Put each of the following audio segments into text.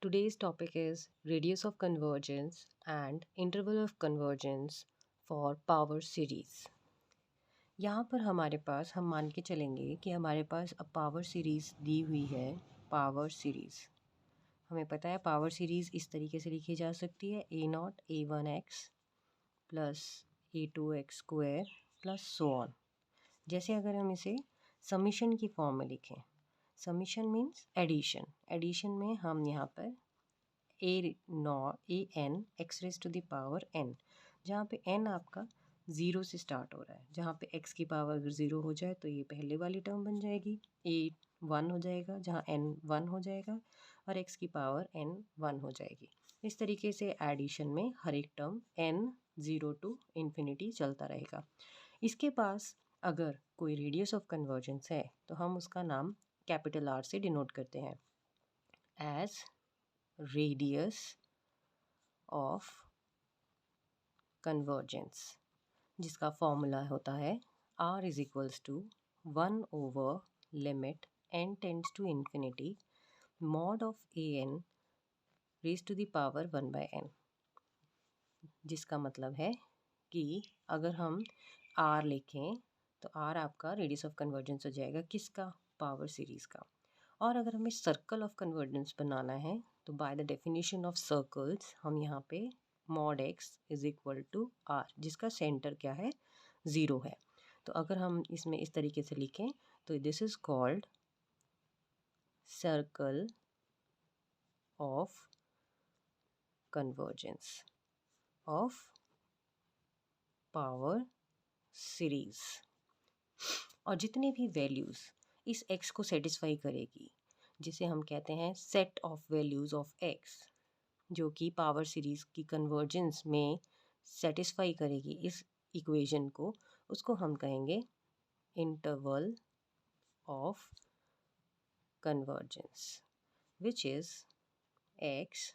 Today's topic is radius of convergence and interval of convergence for power series. यहाँ पर हमारे पास हम मान के चलेंगे कि हमारे पास अब पावर सीरीज़ दी हुई है। पावर सीरीज़ हमें पता है पावर सीरीज़ इस तरीके से लिखी जा सकती है a0 a1x plus a2x square plus so on. जैसे अगर हम इसे समीशन की फॉर्म में लिखें, समीशन मीन्स एडिशन। एडिशन में हम यहाँ पर a n x raise to the power n, जहाँ पे एन आपका ज़ीरो से स्टार्ट हो रहा है, जहाँ पे एक्स की पावर अगर ज़ीरो हो जाए तो ये पहले वाली टर्म बन जाएगी, ए वन हो जाएगा जहाँ एन वन हो जाएगा, और एक्स की पावर एन वन हो जाएगी। इस तरीके से एडिशन में हर एक term n zero to infinity चलता रहेगा। इसके पास अगर कोई रेडियस ऑफ कन्वर्जेंस है तो हम उसका नाम कैपिटल आर से डिनोट करते हैं एज रेडियस ऑफ कन्वर्जेंस, जिसका फॉर्मूला होता है r is equals to 1 over limit n tends to infinity mod of a n raise to the power 1 by n, जिसका मतलब है कि अगर हम r लिखें तो r आपका रेडियस ऑफ कन्वर्जेंस हो जाएगा किसका, पावर सीरीज़ का। और अगर हमें सर्कल ऑफ कन्वर्जेंस बनाना है तो by the definition of circles हम यहाँ पे mod x is equal to r, जिसका सेंटर क्या है, ज़ीरो है। तो अगर हम इसमें इस तरीके से लिखें तो this is called circle of convergence of power series. और जितने भी वैल्यूज़ इस x को सेटिस्फाई करेगी, जिसे हम कहते हैं set of values of x, जो कि पावर सीरीज़ की कन्वर्जेंस में सेटिस्फाई करेगी इस इक्वेशन को, उसको हम कहेंगे interval of convergence, which is x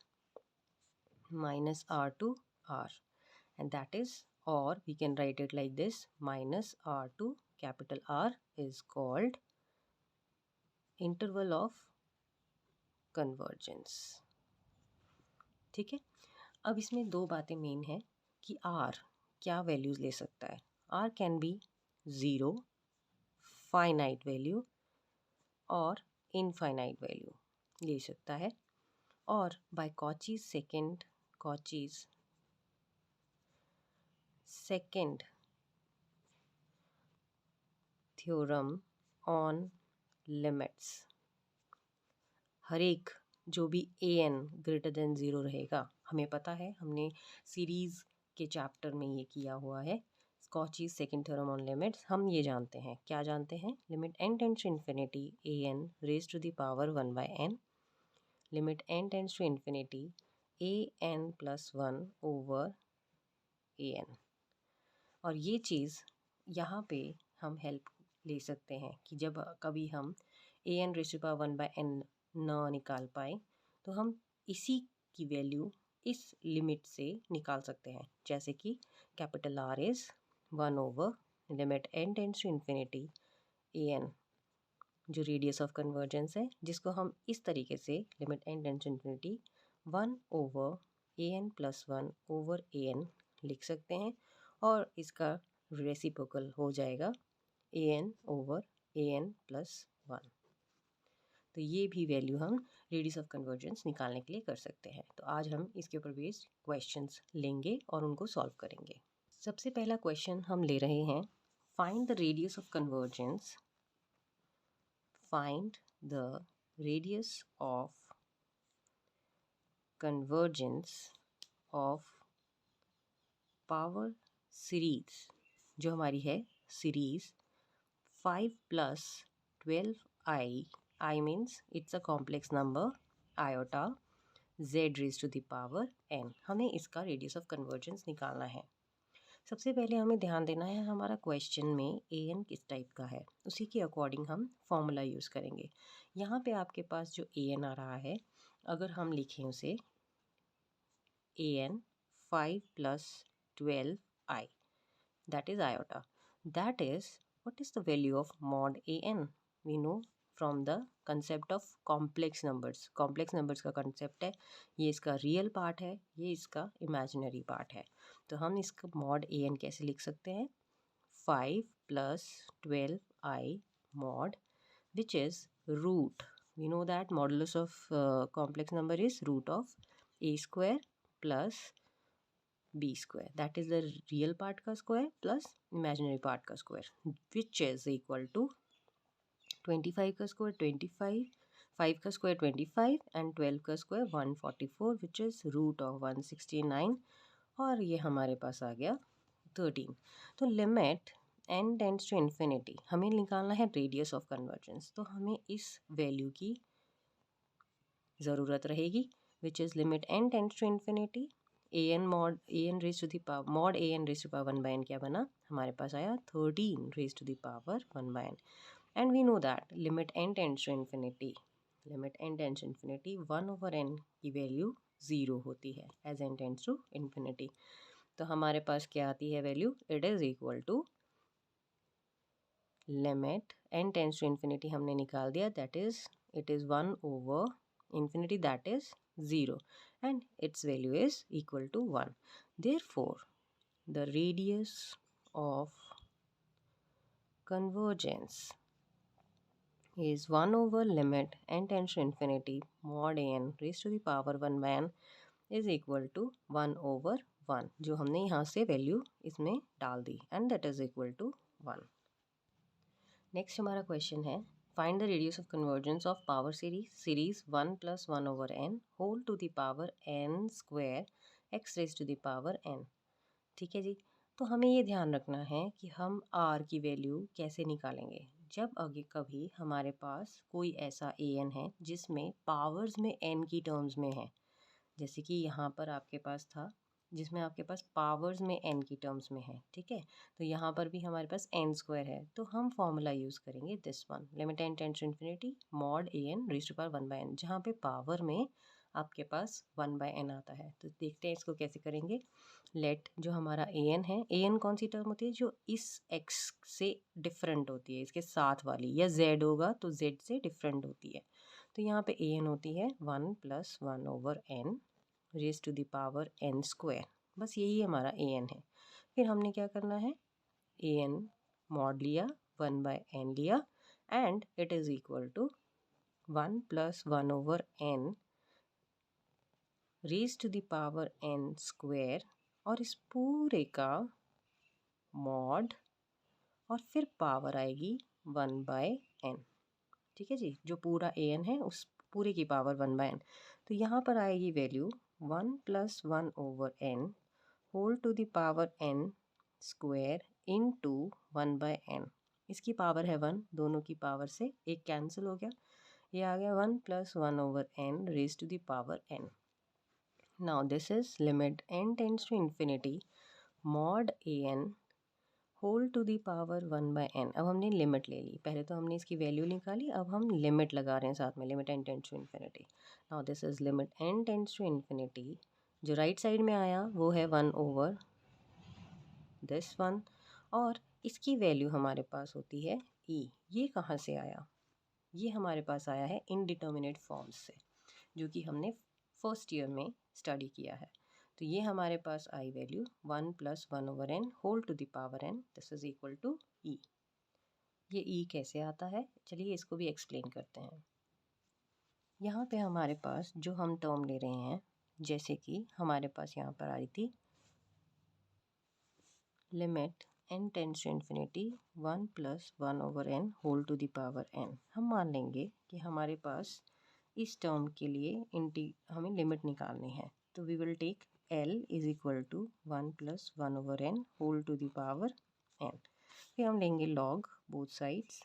minus r to r, and that is, or we can write it like this, minus r to capital R is called interval of convergence। ठीक है, अब इसमें दो बातें मेन है कि r क्या values ले सकता है। r can be zero, finite value, और इनफाइनाइट वैल्यू ले सकता है। और by Cauchy's second theorem on limits, हर एक जो भी a n greater than zero रहेगा, हमें पता है हमने सीरीज़ के चैप्टर में ये किया हुआ है, Cauchy's second theorem on limits. हम ये जानते हैं, क्या जानते हैं, limit n tends to infinity a n raise to the power 1 by n, limit n tends to infinity a n plus 1 over a n. और ये चीज़ यहाँ पे हम हेल्प ले सकते हैं कि जब कभी हम a n raise to the power 1 by n ना निकाल पाए तो हम इसी की वैल्यू इस लिमिट से निकाल सकते हैं, जैसे कि capital R is 1 over limit n tends to infinity a n, जो रेडियस ऑफ कन्वर्जेंस है, जिसको हम इस तरीके से limit n tends to infinity 1 over a n plus 1 over a n लिख सकते हैं, और इसका रेसिप्रोकल हो जाएगा a n over a n plus 1। तो ये भी वैल्यू हम रेडियस ऑफ कन्वर्जेंस निकालने के लिए कर सकते हैं। तो आज हम इसके ऊपर बेस्ड क्वेश्चंस लेंगे और उनको सॉल्व करेंगे। सबसे पहला क्वेश्चन हम ले रहे हैं, find the radius of convergence, find the radius of convergence of power series, जो हमारी है series 5 + 12i, I means it's a complex number, iota z raised to the power n। हमें इसका रेडियस ऑफ कन्वर्जेंस निकालना है। सबसे पहले हमें ध्यान देना है हमारा क्वेश्चन में ए एन किस टाइप का है, उसी के अकॉर्डिंग हम फॉर्मूला यूज़ करेंगे। यहाँ पे आपके पास जो ए एन आ रहा है, अगर हम लिखें उसे A N 5 + 12i, that is iota, that is what is the value of mod a n, we know from the concept of complex numbers. Complex numbers का कंसेप्ट है, ये इसका रियल पार्ट है, ये इसका इमेजिनरी पार्ट है। तो हम इसका मॉड ए एन कैसे लिख सकते हैं? 5 + 12i mod, which is root. We know that modulus of complex number is root of a square plus b square. That is the real part का square plus imaginary part का square, which is equal to 25 का square 25, 5 का square 25 and 12 का square 144, which is root of 169, और ये हमारे पास आ गया 13। तो limit n tends to infinity, हमें निकालना है रेडियस ऑफ कन्वर्जेंस, तो हमें इस वैल्यू की ज़रूरत रहेगी, which is limit n tends to infinity a n mod a n raise to the power mod a n raise to power 1/n क्या बना? हमारे पास आया 13 raise to the power 1/n। And we know that limit n tends to infinity, limit n tends to infinity 1/n की value 0 होती है as n tends to infinity. तो हमारे पास क्या आती है value? It is equal to limit n tends to infinity हमने निकाल दिया, that is it is 1/infinity, that is 0, and its value is equal to 1. Therefore, the radius of convergence is 1/limit n tends to infinity mod n raised to the power 1/n is equal to 1/1, जो हमने यहाँ से value इसमें डाल दी, and that is equal to 1. Next हमारा question है, find the radius of convergence of power series 1 + 1/n whole to the power n square x raise to the power n। ठीक है जी, तो हमें ये ध्यान रखना है कि हम r की वैल्यू कैसे निकालेंगे। जब आगे कभी हमारे पास कोई ऐसा an है जिसमें पावर्स में n की टर्म्स में है, जैसे कि यहाँ पर आपके पास था जिसमें आपके पास पावर्स में n की टर्म्स में है, ठीक है, तो यहाँ पर भी हमारे पास n स्क्वायर है, तो हम फॉर्मूला यूज़ करेंगे this one, limit n tends to infinity mod a n raised to power 1/n, जहाँ पे पावर में आपके पास 1/n आता है। तो देखते हैं इसको कैसे करेंगे। लेट जो हमारा ए एन है, ए एन कौन सी टर्म होती है? जो इस x से डिफरेंट होती है, इसके साथ वाली, या z होगा तो z से डिफरेंट होती है। तो यहाँ पे ए एन होती है 1 + 1/n raise to the power n square, बस यही हमारा ए एन है। फिर हमने क्या करना है, ए एन मॉड लिया 1/n लिया, and it is equal to 1 + 1/n raise to the power n square, और इस पूरे का मॉड, और फिर पावर आएगी 1/n। ठीक है जी, जो पूरा ए एन है उस पूरे की पावर 1/n। तो यहाँ पर आएगी value 1 + 1/n whole to the power n square into 1/n। इसकी पावर है 1, दोनों की पावर से एक कैंसिल हो गया, ये आ गया 1 + 1/n raise to the power n। Now this is limit n tends to infinity mod a n whole to the power 1/n। अब हमने लिमिट ले ली, पहले तो हमने इसकी वैल्यू निकाली, अब हम लिमिट लगा रहे हैं साथ में, limit n tends to infinity. Now this is limit n tends to infinity, जो राइट साइड में आया वो है 1/this 1, और इसकी वैल्यू हमारे पास होती है e। ये कहाँ से आया? ये हमारे पास आया है इनडिटर्मिनेट फॉर्म्स से, जो कि हमने फर्स्ट ईयर में स्टडी किया है। तो ये हमारे पास आई value 1 + 1/n whole to the power n, this is equal to e। ये e कैसे आता है, चलिए इसको भी एक्सप्लेन करते हैं। यहाँ पे हमारे पास जो हम टर्म ले रहे हैं, जैसे कि हमारे पास यहाँ पर आई थी limit n tends to infinity 1 + 1/n whole to the power n। हम मान लेंगे कि हमारे पास इस टर्म के लिए हमें लिमिट निकालनी है, तो we will take L is equal to 1 + 1/n whole to the power n। फिर हम लेंगे log both sides,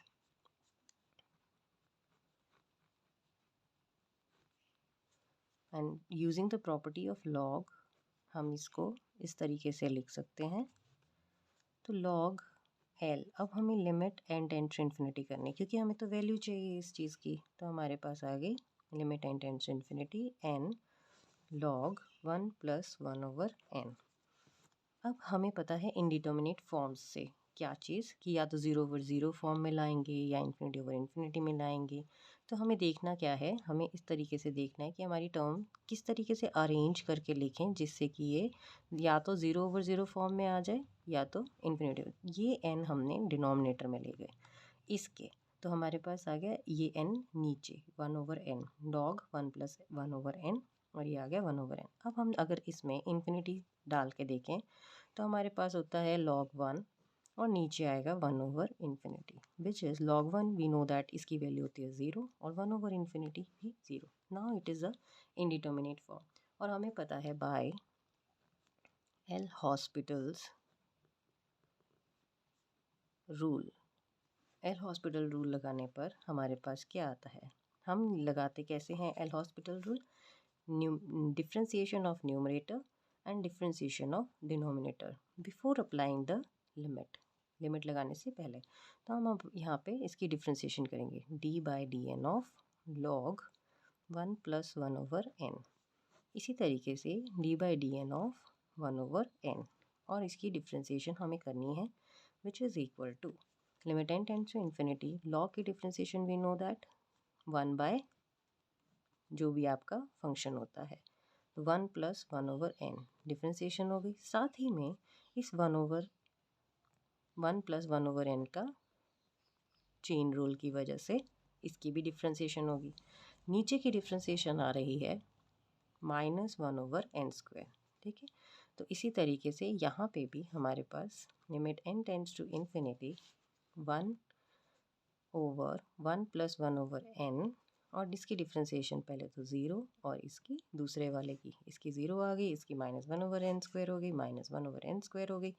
and using the property of log हम इसको इस तरीके से लिख सकते हैं। तो लॉग L, अब हमें limit n tends to infinity करनी है, क्योंकि हमें तो वैल्यू चाहिए इस चीज़ की, तो हमारे पास आ गई limit n tends to infinity n log 1 + 1/n। अब हमें पता है इनडिटर्मिनेट फॉर्म्स से क्या चीज़ कि या तो ज़ीरो ओवर ज़ीरो फॉर्म में लाएंगे या इन्फिनिटी ओवर इन्फिनिटी में लाएंगे। तो हमें देखना क्या है, हमें इस तरीके से देखना है कि हमारी टर्म किस तरीके से अरेंज करके लिखें जिससे कि ये या तो ज़ीरो ओवर ज़ीरो फॉर्म में आ जाए या तो इन्फिनिटी। ये n हमने डिनोमिनेटर में ले गए इसके, तो हमारे पास आ गया ये n नीचे 1/n log 1+1/n और ये आ गया 1/n। अब हम अगर इसमें इन्फिनिटी डाल के देखें तो हमारे पास होता है log 1 और नीचे आएगा 1/infinity which is log 1 we know that इसकी वैल्यू होती है 0 और 1/infinity भी 0। Now it is a indeterminate form और हमें पता है by L Hospital's rule, L Hospital rule लगाने पर हमारे पास क्या आता है, हम लगाते कैसे हैं L Hospital rule, differentiation of numerator and differentiation of denominator before applying the limit, limit लगाने से पहले। तो हम अब यहाँ पे इसकी डिफ्रेंसिएशन करेंगे d/dn ऑफ log 1+1/n, इसी तरीके से d/dn ऑफ 1/n और इसकी डिफ्रेंसिएशन हमें करनी है which is equal to limit n tends to infinity, log की डिफ्रेंसिएशन वी नो दैट 1 जो भी आपका फंक्शन होता है 1+1/n डिफ्रेंसिएशन हो गई। साथ ही में इस 1+1/n का चेन रूल की वजह से इसकी भी डिफ्रेंसिएशन होगी। नीचे की डिफ्रेंसिएशन आ रही है -1/n², ठीक है। तो इसी तरीके से यहाँ पे भी हमारे पास limit n tends to infinity 1/1+1/n और इसकी डिफ्रेंसिएशन पहले तो 0 और इसकी दूसरे वाले की, इसकी 0 आ गई, इसकी -1/n² हो गई, -1/n² हो गई,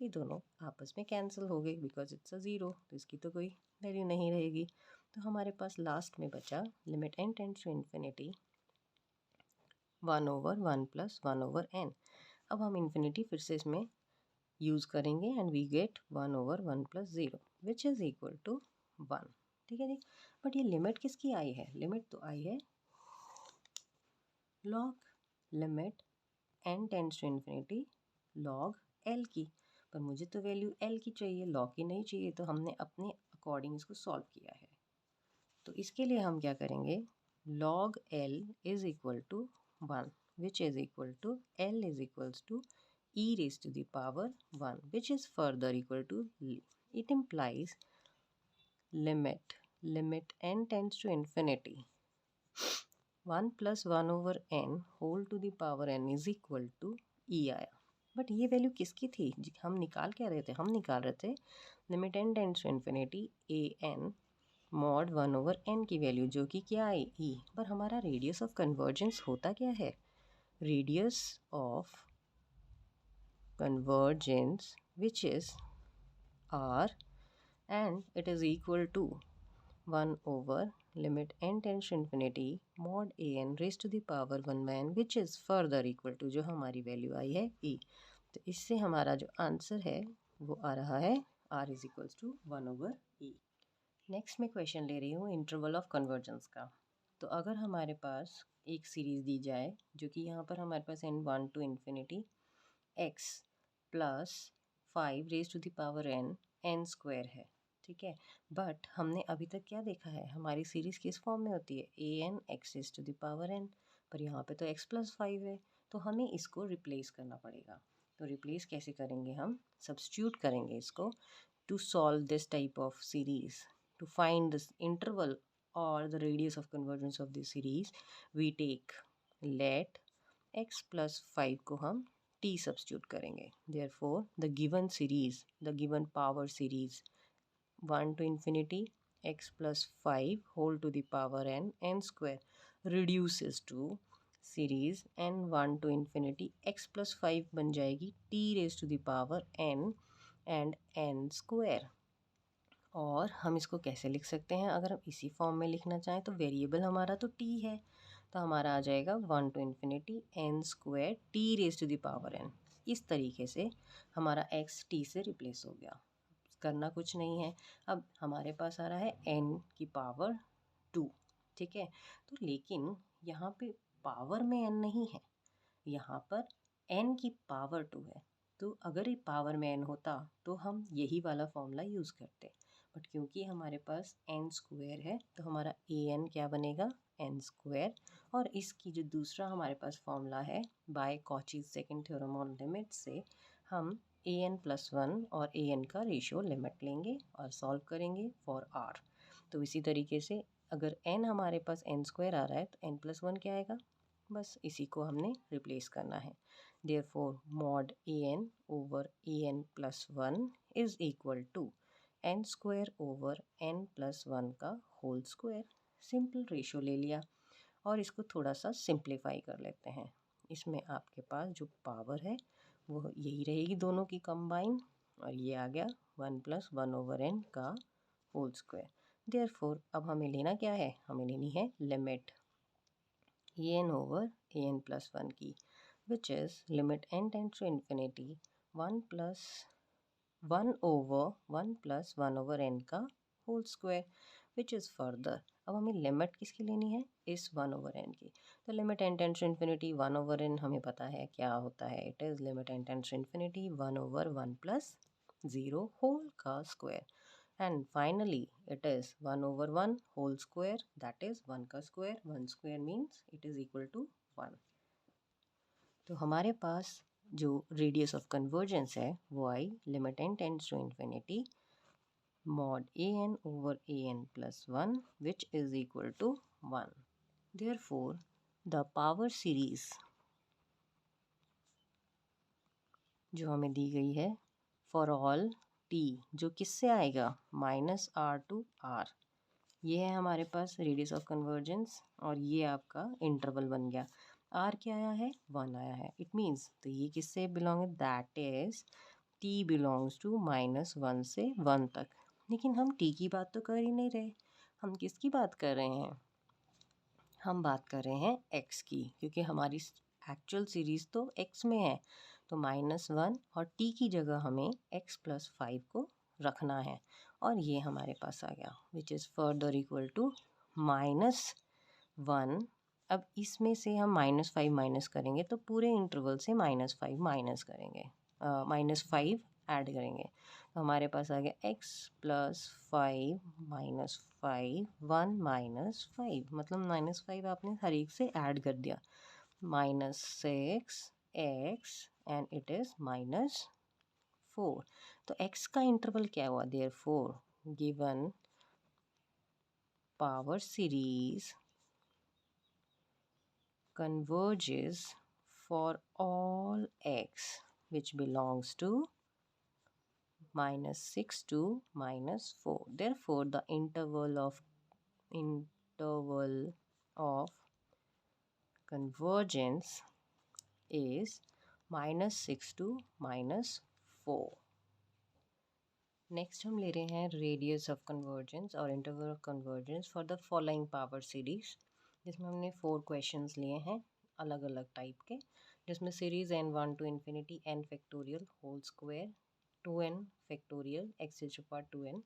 ये दोनों आपस में कैंसिल हो गई बिकॉज इट्स अ 0, तो इसकी तो कोई वैल्यू नहीं रहेगी। तो हमारे पास लास्ट में बचा limit n tends to infinity 1/1+1/n। अब हम इन्फिनिटी फिर से इसमें यूज़ करेंगे and we get 1/1+0 which is equal to 1, ठीक है जी। बट ये लिमिट किसकी आई है, लिमिट तो आई है log limit n tends to infinity log l की, पर मुझे तो वैल्यू l की चाहिए, log की नहीं चाहिए, तो हमने अपने अकॉर्डिंग इसको सॉल्व किया है। तो इसके लिए हम क्या करेंगे, log l is equal to 1 which is equal to l is equals to e raised to the power 1 which is further equal to, it implies limit n tends to infinity 1+1/n whole to the power n is equal to e आया। But ये value किसकी थी, हम निकाल क्या रहे थे, हम निकाल रहे थे limit n tends to infinity an mod 1/n की वैल्यू जो कि क्या आई e, पर हमारा रेडियस ऑफ कन्वर्जेंस होता क्या है, radius of convergence which is r and it is equal to 1 over limit n tends to infinity mod an raised to the power 1/n which is further equal to जो हमारी value आई है e। तो इससे हमारा जो answer है वो आ रहा है r is equals to 1/e। Next मैं क्वेश्चन ले रही हूँ इंटरवल ऑफ कन्वर्जेंस का। तो अगर हमारे पास एक सीरीज़ दी जाए जो कि यहाँ पर हमारे पास n1 to infinity x plus 5 raise to the power n² है, ठीक है। बट हमने अभी तक क्या देखा है, हमारी सीरीज़ किस फॉर्म में होती है an x raise to the power n, पर यहाँ पे तो x+5 है, तो हमें इसको रिप्लेस करना पड़ेगा। तो रिप्लेस कैसे करेंगे, हम सब्स्टिट्यूट करेंगे इसको to solve this type of series, to find this interval और the radius of convergence of this series we take let x+5 को हम t सब्स्टिट्यूट करेंगे। Therefore the given series, the given power series 1 to infinity x+5 whole to the power n² reduces to series n1 to infinity x+5 बन जाएगी t raised to the power n and n²। और हम इसको कैसे लिख सकते हैं, अगर हम इसी फॉर्म में लिखना चाहें तो वेरिएबल हमारा तो t है, तो हमारा आ जाएगा 1 to infinity n² t raised to the power n। इस तरीके से हमारा x t से रिप्लेस हो गया, करना कुछ नहीं है। अब हमारे पास आ रहा है n की पावर 2, ठीक है। तो लेकिन यहाँ पे पावर में n नहीं है, यहाँ पर n की पावर 2 है, तो अगर ये पावर में n होता तो हम यही वाला फॉर्मूला यूज़ करते, बट क्योंकि हमारे पास n स्क्वायर है तो हमारा an क्या बनेगा, n स्क्वायर। और इसकी जो दूसरा हमारे पास फॉर्मूला है by Cauchy's second theorem on limit से, हम an+1 और an का रेशियो लिमिट लेंगे और सॉल्व करेंगे फॉर r। तो इसी तरीके से अगर n हमारे पास n स्क्वायर आ रहा है तो n+1 क्या आएगा, बस इसी को हमने रिप्लेस करना है। Therefore mod an over an+1 is equal to n square over n+1 का होल स्क्वायर। सिंपल रेशो ले लिया और इसको थोड़ा सा सिंप्लीफाई कर लेते हैं। इसमें आपके पास जो पावर है वो यही रहेगी दोनों की कंबाइन, और ये आ गया 1+1/n का होल स्क्वायर। देयरफॉर अब हमें लेना क्या है, हमें लेनी है लिमिट an ओवर an+1 की, which is limit n tends to infinity 1 over 1+1/n का whole square, which is further. अब हमें लिमिट किसकी लेनी है, इस 1/n की। तो limit n tends to infinity 1/n हमें पता है क्या होता है, it is limit n tends to infinity 1/1+0 whole का square, and finally it is 1/1 whole square, that is 1 का square, 1 square means it is equal to 1। तो हमारे पास जो रेडियस ऑफ कन्वर्जेंस है वो आई limit n tends to infinity mod an over an+1 which is equal to 1. Therefore the power series जो हमें दी गई है फॉर ऑल t, जो किससे आएगा, -r to r, ये है हमारे पास रेडियस ऑफ कन्वर्जेंस, और ये आपका इंटरवल बन गया। r क्या आया है, 1 आया है, इट मीन्स तो ये किससे बिलोंग है, that is t belongs to -1 से 1 तक। लेकिन हम t की बात तो कर ही नहीं रहे, हम किसकी बात कर रहे हैं, हम बात कर रहे हैं x की, क्योंकि हमारी एक्चुअल सीरीज़ तो x में है। तो -1 और t की जगह हमें x+5 को रखना है, और ये हमारे पास आ गया which is further equal to -1। अब इसमें से हम -5 माइनस करेंगे तो पूरे इंटरवल से -5 माइनस करेंगे, -5 ऐड करेंगे, तो हमारे पास आ गया x+5 -5 1 -5, मतलब -5 आपने हर एक से ऐड कर दिया, -6x एंड इट इज़ -4। तो x का इंटरवल क्या हुआ, therefore given power series converges for all x which belongs to -6 to -4. Therefore the interval of convergence is -6 to -4. Next हम ले रहे हैं रेडियस ऑफ कन्वर्जेंस और interval of convergence for the following power series, जिसमें हमने 4 questions लिए हैं अलग अलग टाइप के, जिसमें series n1 to infinity n factorial whole square 2n factorial x raise to power 2n।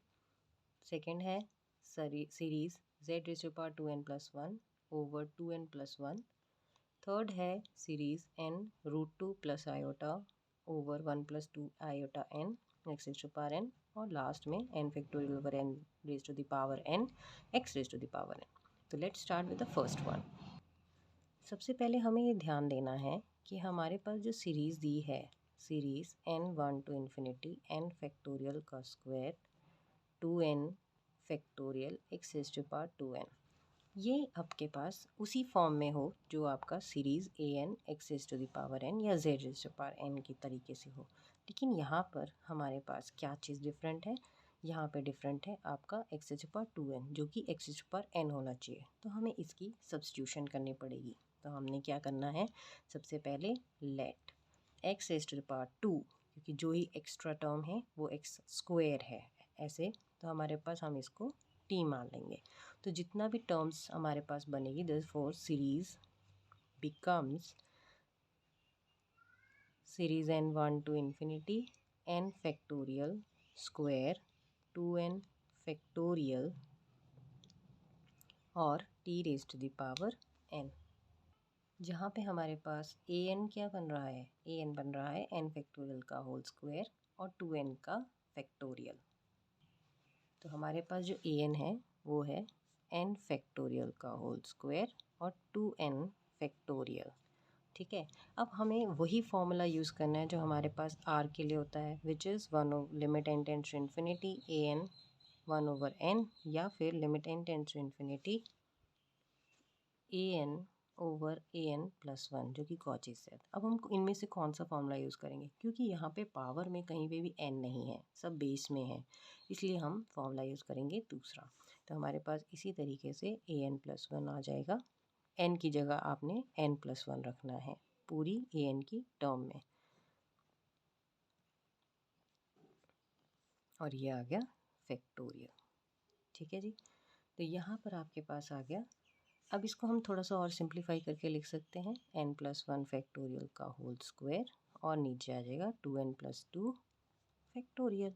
Second है series z raise to power 2n+1 over 2n+1। Third है series n√2 plus iota over 1+2 iota n x raise to power n, और last में n factorial over n raise to the power n x raise to the power n। तो let's start with the first one. सबसे पहले हमें ये ध्यान देना है कि हमारे पास जो सीरीज़ दी है, series n1 to infinity n factorial का square 2n factorial x raise to power 2n, ये आपके पास उसी फॉर्म में हो जो आपका series an x raise to the power n या z raise to power n की तरीके से हो। लेकिन यहाँ पर हमारे पास क्या चीज़ डिफरेंट है, यहाँ पे डिफरेंट है आपका x raise to power 2n जो कि x raise to power n होना चाहिए, तो हमें इसकी सब्स्टिट्यूशन करनी पड़ेगी। तो हमने क्या करना है, सबसे पहले let x raise to the power 2, क्योंकि जो ही एक्स्ट्रा टर्म है वो x स्क्वायर है ऐसे, तो हमारे पास हम इसको t मान लेंगे। तो जितना भी टर्म्स हमारे पास बनेगी, therefore series becomes series n1 to infinity n factorial square 2n factorial और t raise to the power n। जहाँ पे हमारे पास ए एन क्या बन रहा है, ए एन बन रहा है एन फैक्टोरियल का होल स्क्वायर और 2n का फैक्टोरियल। तो हमारे पास जो ए एन है वो है एन फैक्टोरियल का होल स्क्वायर और 2n फैक्टोरियल। ठीक है, अब हमें वही फॉर्मूला यूज़ करना है जो हमारे पास आर के लिए होता है, which is one over limit n tends to infinity a n 1/n, या फिर limit n tends to infinity a n over a n plus one, जो कि कॉची से। अब हम इनमें से कौन सा फॉर्मूला यूज़ करेंगे, क्योंकि यहाँ पे पावर में कहीं पे भी n नहीं है, सब बेस में है, इसलिए हम फॉर्मूला यूज़ करेंगे दूसरा। तो हमारे पास इसी तरीके से ए एन प्लस वन आ जाएगा। n की जगह आपने n प्लस वन रखना है पूरी ए एन की टर्म में, और ये आ गया फैक्टोरियल। ठीक है जी, तो यहाँ पर आपके पास आ गया। अब इसको हम थोड़ा सा और सिंप्लीफाई करके लिख सकते हैं, n प्लस वन फैक्टोरियल का होल स्क्वायर और नीचे आ जाएगा 2n plus two factorial.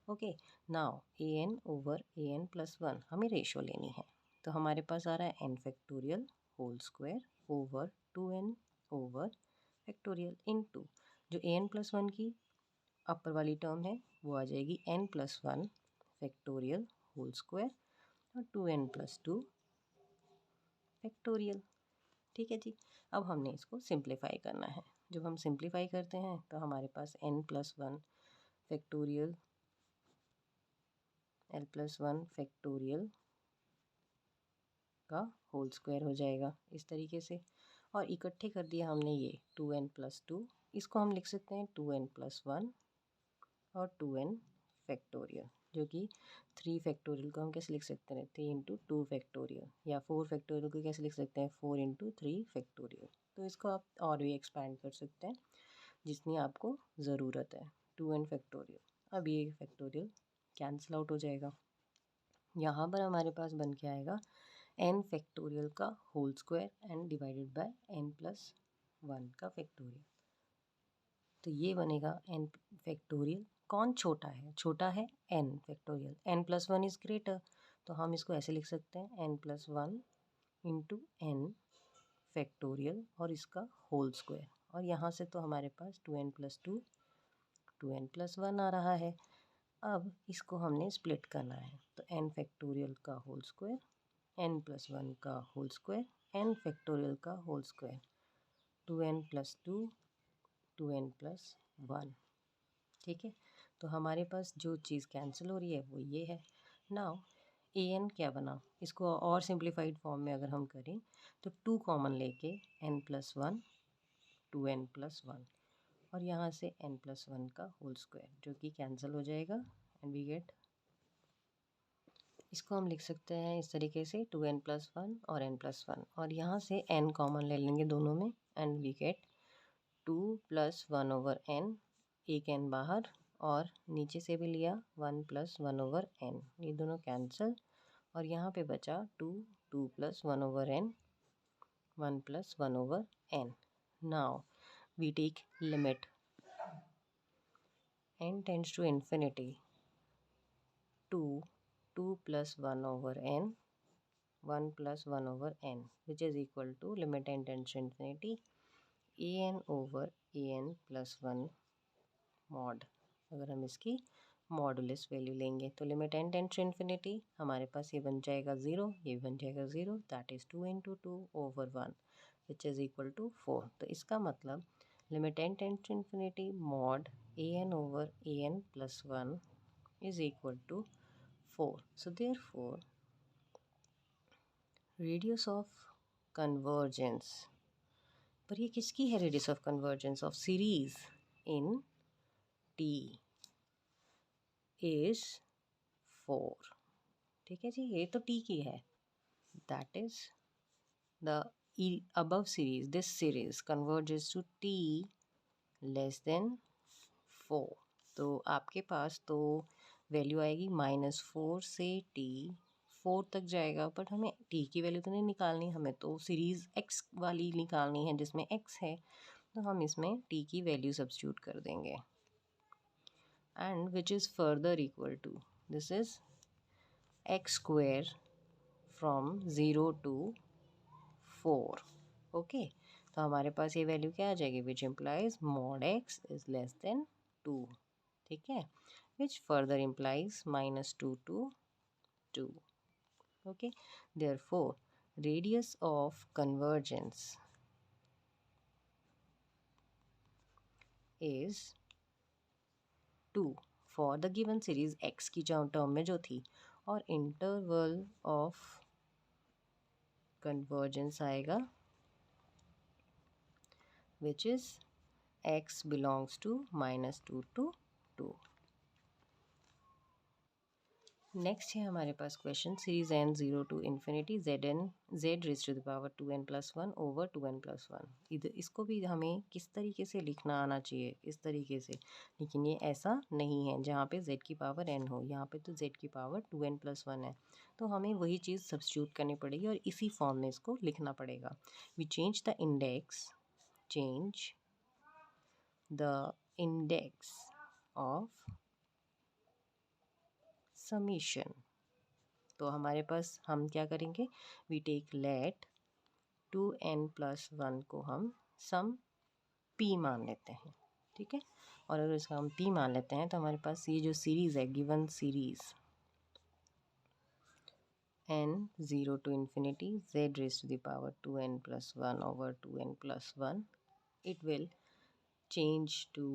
Okay, now a n over a n plus one हमें रेशो लेनी है, तो हमारे पास आ रहा है n factorial whole square over 2n over factorial into जो ए एन प्लस वन की अपर वाली टर्म है वो आ जाएगी n plus one factorial whole square और 2n प्लस टू फैक्टोरियल। ठीक है जी, अब हमने इसको सिंप्लीफाई करना है। जब हम सिंप्लीफाई करते हैं तो हमारे पास n plus one factorial l plus one factorial का होल स्क्वायर हो जाएगा इस तरीके से, और इकट्ठे कर दिया हमने ये 2n प्लस टू, इसको हम लिख सकते हैं 2n प्लस वन और 2n फैक्टोरियल, जो कि 3 फैक्टोरियल को हम कैसे लिख सकते हैं 3 इंटू टू फैक्टोरियल, या 4 फैक्टोरियल को कैसे लिख सकते हैं 4 इंटू थ्री फैक्टोरियल। तो इसको आप और भी एक्सपैंड कर सकते हैं जितनी आपको ज़रूरत है। 2n फैक्टोरियल, अब ये फैक्टोरियल कैंसिल आउट हो जाएगा। यहाँ पर हमारे पास बन के आएगा n फैक्टोरियल का whole square and divided by n plus one का फैक्टोरियल। तो ये बनेगा n फैक्टोरियल, कौन छोटा है, छोटा है n factorial, n plus one is greater, तो हम इसको ऐसे लिख सकते हैं n plus one into n factorial और इसका होल स्क्वायर, और यहाँ से तो हमारे पास 2n plus two 2n plus one आ रहा है। अब इसको हमने स्प्लिट करना है, तो n फैक्टोरियल का whole square n plus one का होल स्क्वायर n फैक्टोरियल का whole square 2n plus two 2n plus one. ठीक है, तो हमारे पास जो चीज़ कैंसिल हो रही है वो ये है। नाउ ए एन क्या बना, इसको और सिंप्लीफाइड फॉर्म में अगर हम करें तो 2 कॉमन लेके n plus one 2n plus one, और यहाँ से n प्लस वन का होल स्क्वायर जो कि कैंसिल हो जाएगा, एंड वी गेट, इसको हम लिख सकते हैं इस तरीके से 2n प्लस वन और n प्लस वन, और यहाँ से n कॉमन ले लेंगे दोनों में, and we get 2 plus one over n, एक n बाहर, और नीचे से भी लिया 1 प्लस वन ओवर n, ये दोनों कैंसिल, और यहाँ पे बचा 2 plus one over n 1 plus one over n। Now we take limit n tends to infinity 2 plus one over n 1 plus one over n, which is equal to limit n tends to infinity a n over a n plus one mod. अगर हम इसकी modulus value लेंगे तो limit n tends to infinity हमारे पास ये बन जाएगा 0, ये बन जाएगा 0, that is 2 into two over one which is equal to 4। तो इसका मतलब limit n tends to infinity mod a n over a n plus one is equal to 4। So therefore radius of convergence, पर ये किसकी है radius of convergence of series in T is 4। ठीक है जी, ये तो T की है, that is the above series, this series converges to T less than 4। तो आपके पास तो वैल्यू आएगी -4 से T 4 तक जाएगा, बट हमें T की वैल्यू तो नहीं निकालनी, हमें तो सीरीज़ X वाली निकालनी है जिसमें X है, तो हम इसमें T की वैल्यू सब्स्टिट्यूट कर देंगे, and which is further equal to, this is x square from 0 to 4। okay, तो हमारे पास ये वैल्यू क्या आ जाएगी, which implies mod x is less than 2, ठीक है, which further implies -2 to 2. Okay, therefore radius of convergence is 2 for the given series x की term में जो थी, और इंटरवल ऑफ कन्वर्जेंस आएगा which is x belongs to -2 to 2. Next है हमारे पास question, series n 0 to infinity z raise to the power 2n + 1 over 2n + 1. इधर इसको भी हमें किस तरीके से लिखना आना चाहिए, इस तरीके से, लेकिन ये ऐसा नहीं है जहाँ पे z की पावर n हो, यहाँ पे तो z की पावर 2n + 1 है, तो हमें वही चीज़ सब्स्टिट्यूट करनी पड़ेगी और इसी फॉर्म में इसको लिखना पड़ेगा. We change the index of summation. तो हमारे पास हम क्या करेंगे, वी टेक लेट 2n + 1 को हम सम p मान लेते हैं, ठीक है, और अगर इसका हम p मान लेते हैं तो हमारे पास ये जो सीरीज़ है, given series n 0 to infinity z raised to the power 2n + 1 over 2n + 1, it will change to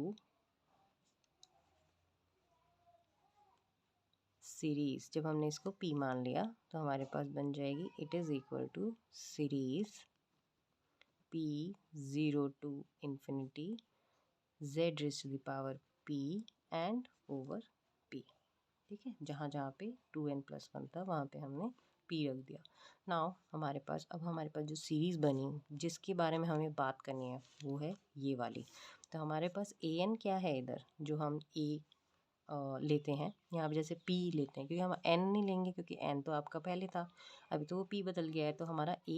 series. जब हमने इसको p मान लिया तो हमारे पास बन जाएगी, it is equal to series p 0 to infinity z raised to the power p and over p, ठीक है, जहाँ जहाँ पे 2n + 1 था वहाँ पे हमने p रख दिया. नाउ हमारे पास जो सीरीज़ बनी जिसके बारे में हमें बात करनी है वो है ये वाली. तो हमारे पास an क्या है, इधर जो हम a लेते हैं, यहाँ पे जैसे p लेते हैं, क्योंकि हम n नहीं लेंगे क्योंकि n तो आपका पहले था, अभी तो वो p बदल गया है, तो हमारा a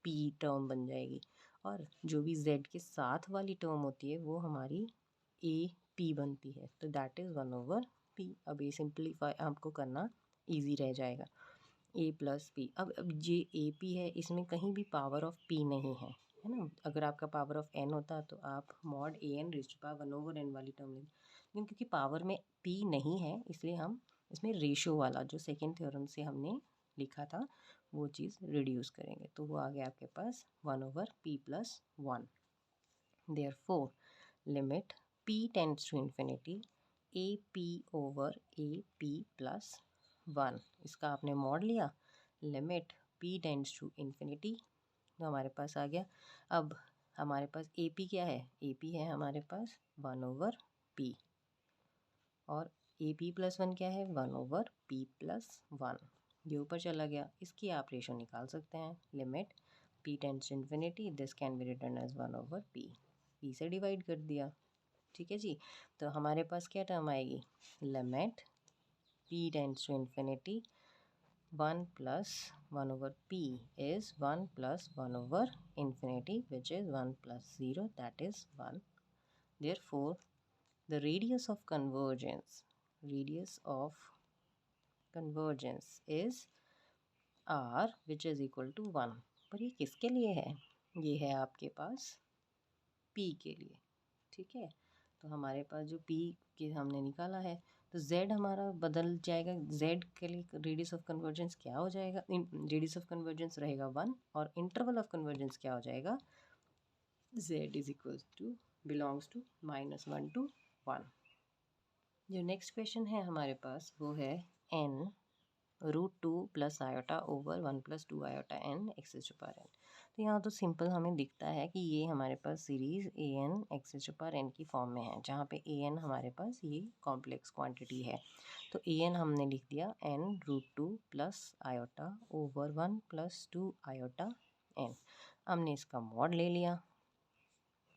p टर्म बन जाएगी, और जो भी z के साथ वाली टर्म होती है वो हमारी a p बनती है, तो दैट इज़ 1/p. अब ये सिंप्लीफाई आपको करना इजी रह जाएगा, a + p. अब ये a p है, इसमें कहीं भी पावर ऑफ p नहीं है ना. अगर आपका पावर ऑफ n होता तो आप mod an raise to power 1/n वाली टर्म लेते, लेकिन क्योंकि पावर में p नहीं है इसलिए हम इसमें रेशो वाला जो सेकेंड थ्योरम से हमने लिखा था वो चीज़ रिड्यूस करेंगे, तो वो आ गया आपके पास 1/p + 1. Therefore limit p tends to infinity ap over ap + 1, इसका आपने मॉड लिया, limit p tends to infinity, तो हमारे पास आ गया. अब हमारे पास AP क्या है, AP है हमारे पास 1/p, और AP + 1 क्या है, 1/p + 1, ये ऊपर चला गया. इसकी आप रेशो निकाल सकते हैं, limit p tends to infinity, this can be written as 1/p, p से डिवाइड कर दिया, ठीक है जी. तो हमारे पास क्या टर्म आएगी, limit p tends to infinity 1 + 1/p is 1 + 1/infinity, which is 1 + 0, that is 1. Therefore the radius of convergence is r, which is equal to 1. पर ये किसके लिए है, ये है आपके पास p के लिए, ठीक है. तो हमारे पास जो p के हमने निकाला है, तो z हमारा बदल जाएगा, z के लिए रेडियस ऑफ कन्वर्जेंस क्या हो जाएगा, रेडियस ऑफ कन्वर्जेंस रहेगा 1, और इंटरवल ऑफ कन्वर्जेंस क्या हो जाएगा, z is equal to belongs to -1 to 1. जो नेक्स्ट क्वेश्चन है हमारे पास वो है n √2 + iota over 1 + 2 iota n x⁴n. तो यहाँ तो सिंपल हमें दिखता है कि ये हमारे पास सीरीज़ an x⁴n की फॉर्म में है, जहाँ पे an हमारे पास ये कॉम्प्लेक्स क्वांटिटी है, तो an हमने लिख दिया n √2 + iota over 1 + 2 iota n. हमने इसका मॉड ले लिया,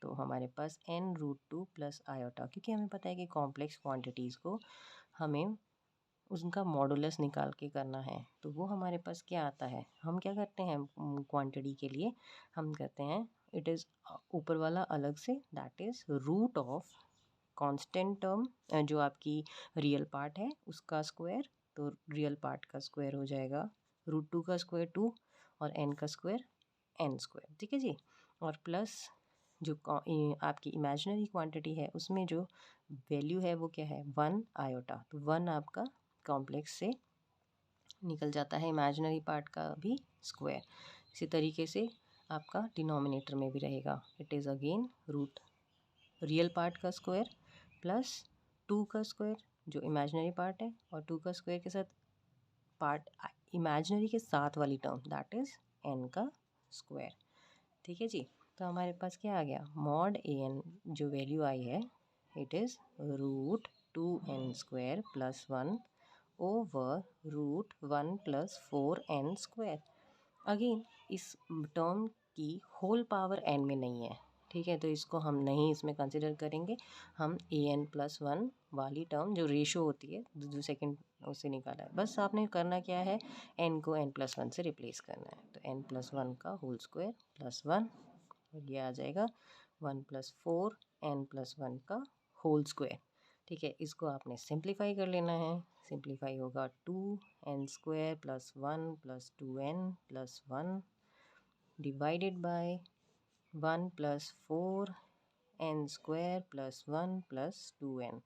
तो हमारे पास n √2 + iota, क्योंकि हमें पता है कि कॉम्प्लेक्स क्वांटिटीज़ को हमें उसका मॉडुलस निकाल के करना है, तो वो हमारे पास क्या आता है, हम क्या करते हैं क्वांटिटी के लिए, हम कहते हैं इट इज़ ऊपर वाला अलग से, that is root of constant term, जो आपकी रियल पार्ट है उसका स्क्वायर, तो रियल पार्ट का स्क्वायर हो जाएगा √2 का स्क्वायर 2 और n का स्क्वायर n², ठीक है जी. और प्लस जो आपकी इमेजिनरी क्वांटिटी है उसमें जो वैल्यू है वो क्या है 1 आयोटा। तो 1 आपका कॉम्प्लेक्स से निकल जाता है, इमेजिनरी पार्ट का भी स्क्वायर। इसी तरीके से आपका डिनोमिनेटर में भी रहेगा, it is again root real part का स्क्वायर प्लस 2 का स्क्वायर जो इमेजिनरी पार्ट है, और 2 का स्क्वायर के साथ पार्ट इमेजिनरी के साथ वाली टर्म दैट इज़ n का स्क्वायर। ठीक है जी। तो हमारे पास क्या आ गया, मॉड ए एन जो वैल्यू आई है it is root 2n² plus 1 over root 1 plus 4n square. Again इस टर्म की होल पावर n में नहीं है, ठीक है, तो इसको हम नहीं इसमें कंसिडर करेंगे। हम an+1 वाली टर्म जो रेशो होती है जो सेकंड उससे निकाला है, बस आपने करना क्या है n को n+1 से रिप्लेस करना है। तो n+1 का होल स्क्वायर प्लस 1 और ये आ जाएगा 1 + 4 n+1 का होल स्क्वायर। ठीक है, इसको आपने सिंप्लीफाई कर लेना है। सिंप्लीफाई होगा 2n² plus 1 plus 2n plus 1 divided by 1 + 4n² plus 1 plus 2n।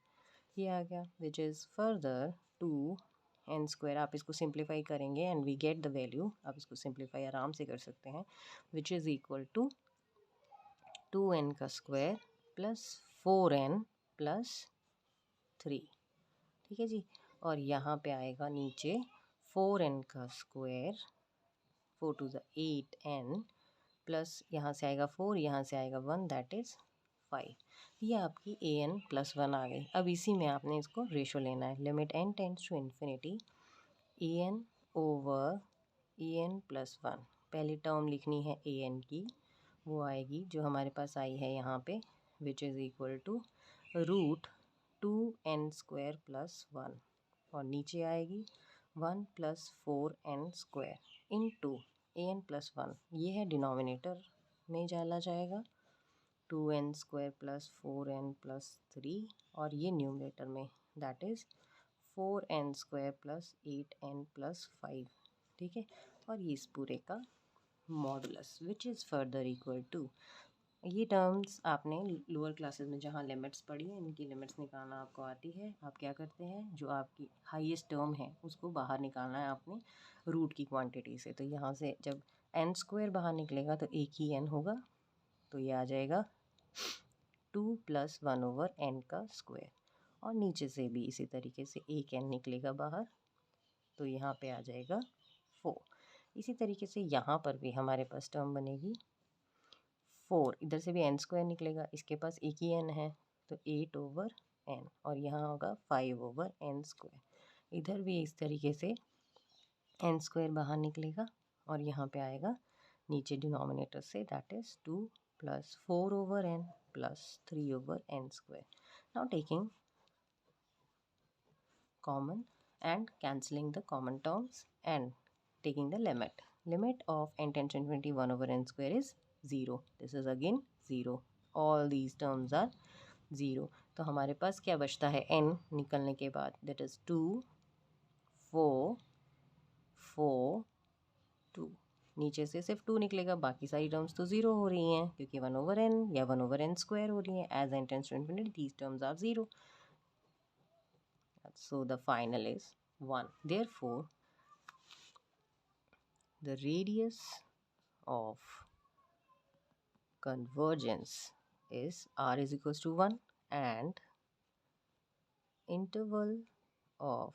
ये आ गया विच इज़ फर्दर 2n²। आप इसको सिंप्लीफाई करेंगे and we get the value. आप इसको सिंप्लीफाई आराम से कर सकते हैं, विच इज़ इक्वल टू 2n का स्क्वायर प्लस 4n प्लस 3। ठीक है जी। और यहाँ पे आएगा नीचे 4n का स्क्वायर, 4 × 2 = 8n प्लस यहाँ से आएगा 4, यहाँ से आएगा 1 दैट इज़ 5। ये आपकी an+1 आ गई। अब इसी में आपने इसको रेशो लेना है, limit n tends to infinity an over an+1। पहली टर्म लिखनी है an की, वो आएगी जो हमारे पास आई है यहाँ पे, which is equal to root 2n² plus 1 और नीचे आएगी 1 + 4n² इंटू an+1। ये है डिनोमिनेटर में डाला जाएगा 2n² प्लस 4n प्लस 3, और ये न्यूमरेटर में that is 4n² plus 8n plus 5। ठीक है, और ये इस पूरे का modulus which is further equal to, ये टर्म्स आपने लोअर क्लासेस में जहाँ लिमिट्स पढ़ी हैं इनकी लिमिट्स निकालना आपको आती है। आप क्या करते हैं, जो आपकी हाईएस्ट टर्म है उसको बाहर निकालना है आपने रूट की क्वांटिटी से। तो यहाँ से जब n² बाहर निकलेगा तो एक ही n होगा, तो ये आ जाएगा 2 + 1 ओवर n का स्क्वायर, और नीचे से भी इसी तरीके से एक n निकलेगा बाहर, तो यहाँ पे आ जाएगा 4। इसी तरीके से यहाँ पर भी हमारे पास टर्म बनेगी 4, इधर से भी n² निकलेगा, इसके पास एक ही n है तो 8 ओवर n, और यहाँ होगा 5 ओवर n²। इधर भी इस तरीके से n² बाहर निकलेगा और यहाँ पे आएगा नीचे डिनोमिनेटर से that is 2 + 4 over n plus 3 over n²। Now taking common and cancelling the common terms and taking the limit. Limit of n tends to infinity 1 over n² is 0. This is again 0. All these terms are 0. तो हमारे पास क्या बचता है n निकलने के बाद, that is 2 4 4 2। नीचे से सिर्फ 2 निकलेगा, बाकी सारी टर्म्स तो 0 हो रही हैं क्योंकि 1 over n या 1 over n² हो रही हैं। As n tends to infinity these terms are 0. So the final is 1. Therefore, the radius of convergence is r is equals to 1 and interval of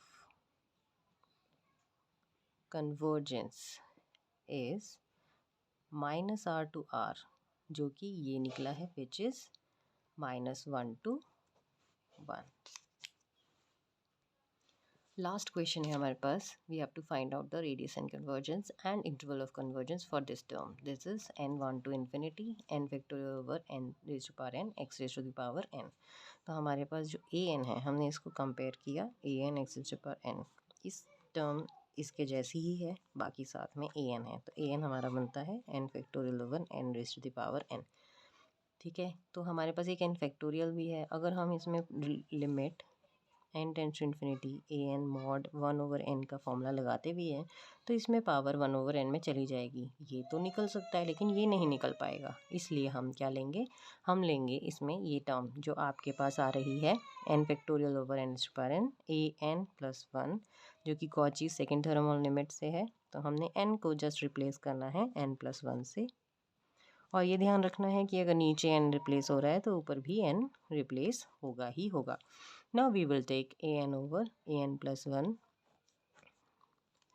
convergence is -r to r, जो कि ये निकला है which is -1 to 1. Last question है हमारे पास, we have to find out the radius and convergence and interval of convergence for this term. This is n1 to infinity n factorial over n rays to power n x raise to the power n। तो हमारे पास जो an है हमने इसको compare किया an x raise to power n, इस term इसके जैसी ही है, बाकी साथ में an है, तो an हमारा बनता है n factorial over n raise to the power n। ठीक है, तो हमारे पास एक n फैक्टोरियल भी है। अगर हम इसमें limit n tends to infinity a n mod 1/n का फॉर्मूला लगाते भी हैं तो इसमें पावर 1/n में चली जाएगी। ये तो निकल सकता है लेकिन ये नहीं निकल पाएगा, इसलिए हम क्या लेंगे, हम लेंगे इसमें ये टर्म जो आपके पास आ रही है n फैक्टोरियल ओवर n पर n ए एन प्लस 1, जो कि कॉची सेकेंड थ्योरम लिमिट से है। तो हमने n को जस्ट रिप्लेस करना है n प्लस 1 से, और ये ध्यान रखना है कि अगर नीचे n रिप्लेस हो रहा है तो ऊपर भी n रिप्लेस होगा ही होगा। Now we will take a n over a n plus 1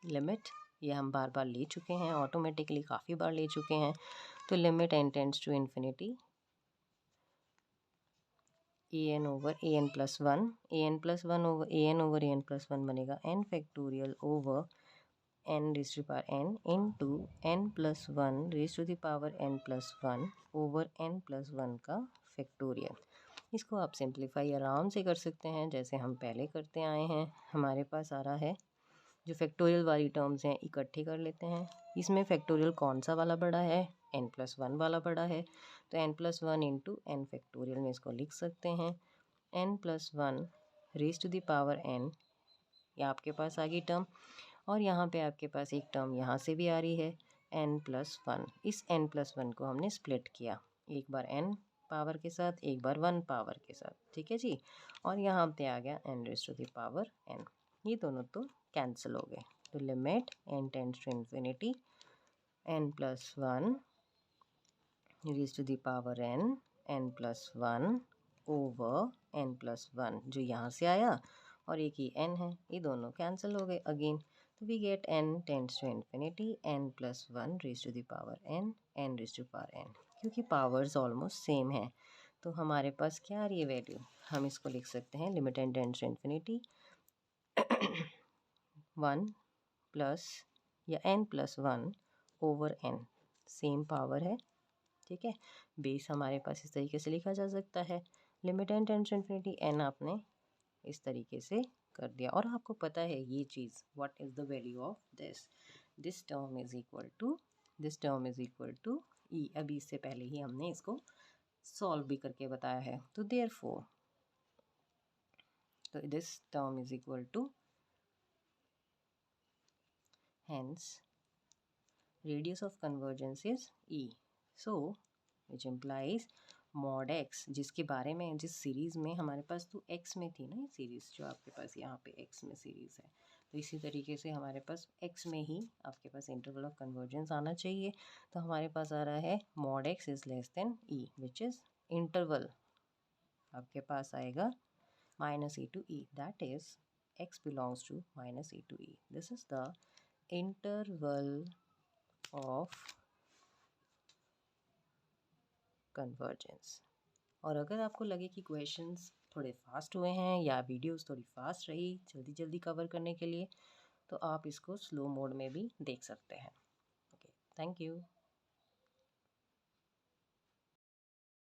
limit, ये हम बार बार ले चुके हैं, ऑटोमेटिकली काफ़ी बार ले चुके हैं। तो limit n tends to infinity a n over a n plus 1, a n plus 1 over a n over a n plus 1 बनेगा n factorial over n rays to power n into n plus 1 raise to the power n plus 1 over n plus 1 का factorial. इसको आप simplify आराम से कर सकते हैं जैसे हम पहले करते आए हैं। हमारे पास आ रहा है जो फैक्टोरियल वाली टर्म्स हैं इकट्ठे कर लेते हैं। इसमें फैक्टोरियल कौन सा वाला बड़ा है, n प्लस 1 वाला बड़ा है, तो n plus 1 into n factorial में इसको लिख सकते हैं n plus 1 raise to the power n, ये आपके पास आ गई टर्म, और यहाँ पे आपके पास एक टर्म यहाँ से भी आ रही है n प्लस 1। इस n प्लस 1 को हमने स्प्लिट किया, एक बार n पावर के साथ एक बार 1 पावर के साथ, ठीक है जी। और यहाँ पे आ गया n raise to the power n, ये दोनों तो कैंसिल हो गए। तो limit n tends to infinity n plus 1 raise to the power n plus 1 over n plus 1 जो यहाँ से आया और एक ही n है, ये दोनों कैंसिल हो गए अगेन। तो we get n tends to infinity n plus 1 raise to the power n rays to power n, क्योंकि पावर्स ऑलमोस्ट सेम है तो हमारे पास क्या आ रही है वैल्यू, हम इसको लिख सकते हैं limit n tends to infinity 1 plus या n plus 1 over n, same power है, ठीक है। बेस हमारे पास इस तरीके से लिखा जा सकता है, limit n tends to infinity n आपने इस तरीके से कर दिया, और आपको पता है ये चीज़ what is the value of this term is equal to this term is equal to e. अभी इससे पहले ही हमने इसको सॉल्व भी करके बताया है। तो देयरफॉर तो this term is equal to, hence radius of convergence is E, so which implies mod x, जिसके बारे में जिस सीरीज़ में हमारे पास तो x में थी ना, ये सीरीज़ जो आपके पास यहाँ पे x में सीरीज़ है, तो इसी तरीके से हमारे पास x में ही आपके पास इंटरवल ऑफ कन्वर्जेंस आना चाहिए। तो हमारे पास आ रहा है mod x is less than e, which is interval आपके पास आएगा -e to e, that is x belongs to -e to e. This is the interval of convergence। और अगर आपको लगे कि क्वेश्चंस थोड़े फास्ट हुए हैं या वीडियोस थोड़ी फास्ट रही जल्दी जल्दी कवर करने के लिए, तो आप इसको स्लो मोड में भी देख सकते हैं। Okay, thank you.